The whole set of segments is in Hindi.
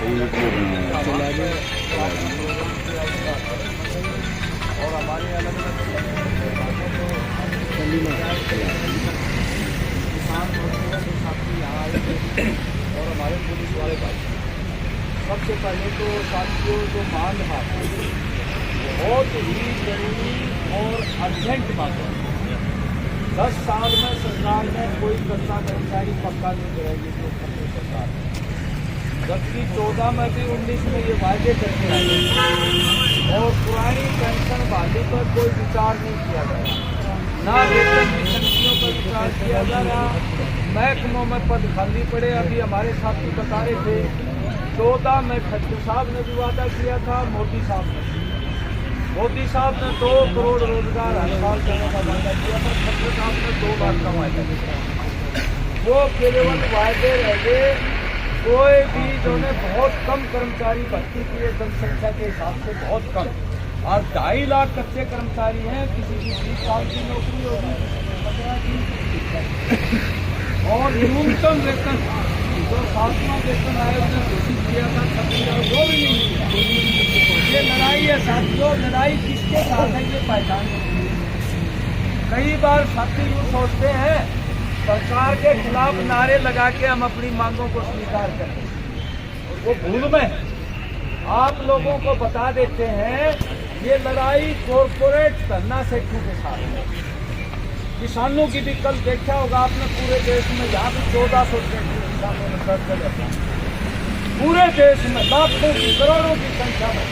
और हमारे अलग अलग किसान साथी यहाँ आए थे और हमारे पुलिस वाले भाई। सबसे पहले तो साथियों जो मांग है बहुत ही जरूरी और अर्जेंट बात है। 10 साल में सरकार ने कोई कच्चा कर्मचारी पक्का नहीं करेगी जो अपनी सरकार है, जबकि 14 में भी 19 में ये वायदे करके आए और पुरानी पेंशन वादे पर कोई विचार नहीं किया गया, ना वेतन की समितियों पर विचार किया जा रहा। महकमों में पद खाली पड़े। अभी हमारे साथी बता रहे थे 14 में खट्टर साहब ने भी वादा किया था, मोदी साहब ने 2 करोड़ रोजगार हर साल देने का वादा किया था, खट्टर साहब ने 2 लाख का वादा किया। वो केवल वायदे रह गए। कोई भी जो ने बहुत कम कर्मचारी भर्ती किए जनसंख्या के हिसाब से, बहुत कम। और 2.5 लाख कच्चे कर्मचारी हैं, किसी की 20 साल की नौकरी होगी, 15 की, और न्यूनतम वेतन जो 7वां वेतन आयोग ने घोषित किया था 26,000, वो भी नहीं किया। ये लड़ाई है साथियों, लड़ाई किसके साथ है ये पहचान। कई बार साथी यूँ सोचते हैं सरकार के खिलाफ नारे लगा के हम अपनी मांगों को स्वीकार करें, वो भूल में। आप लोगों को बता देते हैं ये लड़ाई कॉरपोरेट धरना सेठों के साथ है। किसानों की भी कल देखा होगा आपने, पूरे देश में जहाँ भी 1400 किसानों ने दर्ज किया, पूरे देश में लाखों की करोड़ों की संख्या में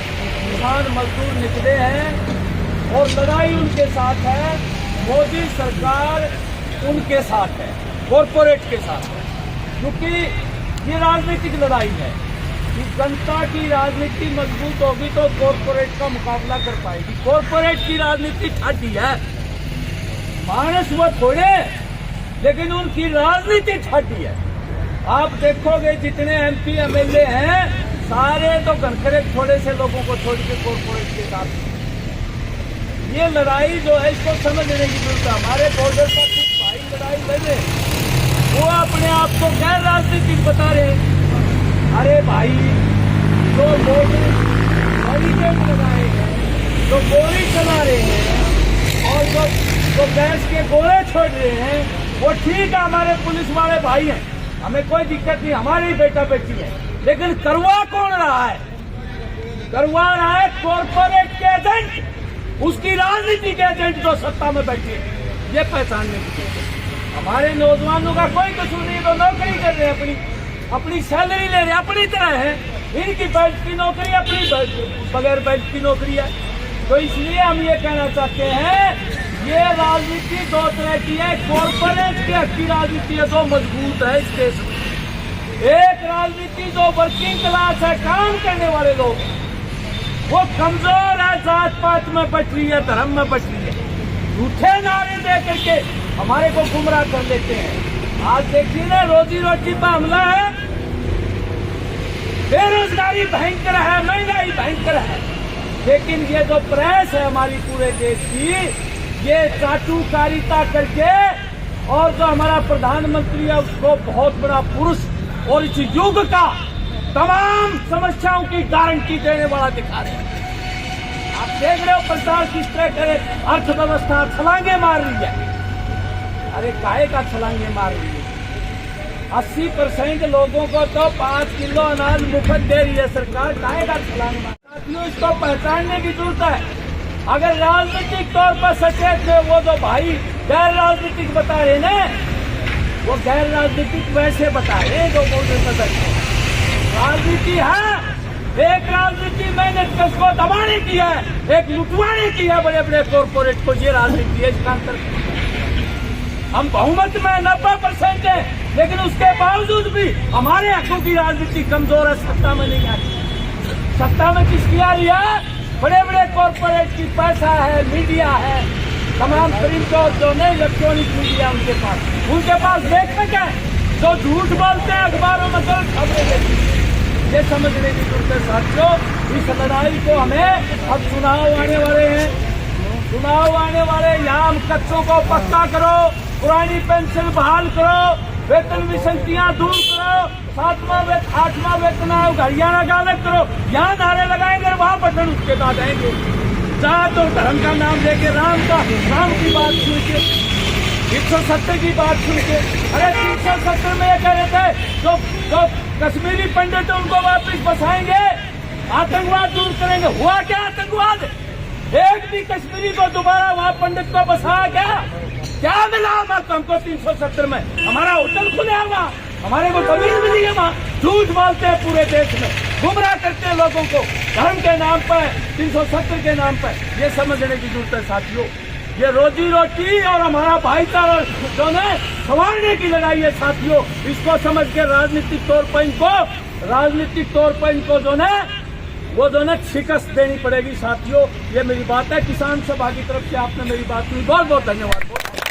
किसान मजदूर निकले हैं और लड़ाई उनके साथ है। मोदी सरकार उनके साथ है, कॉरपोरेट के साथ है, क्योंकि ये राजनीतिक लड़ाई है कि जनता की राजनीति मजबूत होगी तो कॉरपोरेट का मुकाबला कर पाएगी। कॉरपोरेट की राजनीति ठाडी है, मानस वो थोड़े, लेकिन उनकी राजनीति ठाडी है। आप देखोगे जितने MP MLA हैं सारे तो घनखरे थोड़े से लोगों को छोड़ के कॉरपोरेट के साथ। ये लड़ाई जो है इसको समझने की जरूरत है। हमारे बॉर्डर पर कुछ भाई लड़ाई लड़े, वो अपने आप को गैर राजनीतिक बता रहे। अरे भाई जो लोग बैरिकेड लगाए हैं, जो गोली चला रहे हैं और जो गैस के गोले छोड़ रहे हैं, वो ठीक है, हमारे पुलिस वाले भाई हैं, हमें कोई दिक्कत नहीं, हमारी बेटा बेटी है। लेकिन करवा कौन रहा है? करवा रहा है कॉरपोरेट के एजेंट, उसकी राजनीति के एजेंट जो सत्ता में बैठे। ये पहचानने की जरूरत है। हमारे नौजवानों का कोई कसूर नहीं, तो नौकरी कर रहे हैं, अपनी सैलरी ले रहे हैं, अपनी तरह है। इनकी बेल्ट की नौकरी अपनी बगैर बेल्ट की नौकरी है। तो इसलिए हम ये कहना चाहते हैं ये राजनीति 2 तरह की है। कॉरपोरेट के हक की राजनीति है जो मजबूत है इस देश में। एक राजनीति जो वर्किंग क्लास है, काम करने वाले लोग, वो कमजोर है, जात पात में बट रही है, धर्म में बट रही है। झूठे नारे दे करके हमारे को गुमराह कर लेते हैं। आज देखिए ना, रोजी रोटी पर हमला है, बेरोजगारी भयंकर है, महंगाई भयंकर है। लेकिन ये जो प्रेस है हमारी पूरे देश की, ये चाटुकारिता करके, और जो हमारा प्रधानमंत्री है उसको बहुत बड़ा पुरुष और इस युग का तमाम समस्याओं की गारंटी देने वाला दिखा रहे हैं। आप देख रहे हो प्रचार किस तरह करे, अर्थव्यवस्था छलांगे मार रही है। अरे काहे का छलांगे मार रही है? 80% लोगों को तो 5 किलो अनाज मुफ्त दे रही है सरकार, काहे का छलांग मार। साथियों, इसको पहचानने की जरूरत है। अगर राजनीतिक तौर पर सचेत में वो जो भाई गैर राजनीतिक बता रहे ना, वो गैर राजनीतिक वैसे बता रहे जो बोलते सदन राजनीति है। एक राजनीति मैंने किसको दबाने की है, एक लुटवाने की है बड़े बड़े कॉरपोरेट को। ये राजनीति है, इसका अंतर। हम बहुमत में 90% है, लेकिन उसके बावजूद भी हमारे हकों की राजनीति कमजोर है, सत्ता में नहीं आती। सत्ता में किसकी आ रही है? बड़े बड़े कॉरपोरेट की पैसा है, मीडिया है, तमाम प्रिंट और जो नहीं इलेक्ट्रॉनिक मीडिया उनके पास देखने क्या है, जो झूठ बोलते हैं अखबारों में गलत खबरें देती है। ये समझने की जरूरत है साथियों। इस लड़ाई को हमें, अब चुनाव आने वाले हैं, यहाँ हम कच्चों को पक्का करो, पुरानी पेंशन बहाल करो, वेतन विसंगतियां दूर करो, आठवां वेतन आयोग हरियाणा का अलग करो, यहाँ नारे लगाएंगे और वहां बटन उसके बाद आएंगे। जात और धर्म का नाम लेके राम की बात सुन के 170 की बात सुन के, अरे 370 में ये कह रहे थे जो कश्मीरी पंडित है उनको वापस बसाएंगे, आतंकवाद दूर करेंगे। हुआ क्या आतंकवाद? एक भी कश्मीरी को दोबारा वहां पंडित को बसाया क्या मिला हमको 370 में? हमारा होटल खुले हुआ, हमारे को जमीन मिली है वहाँ। झूठ बोलते हैं पूरे देश में, गुमराह करते हैं लोगों को धर्म के नाम पर, 370 के नाम पर। ये समझने की जरूरत है साथियों, ये रोजी रोटी और हमारा भाईचारा जो है संवारने की लड़ाई है साथियों। इसको समझ के राजनीतिक तौर पर इनको जो है वो दोनों शिकस्त देनी पड़ेगी साथियों। ये मेरी बात है। किसान सभा की तरफ से आपने मेरी बात सुनी, बहुत बहुत धन्यवाद।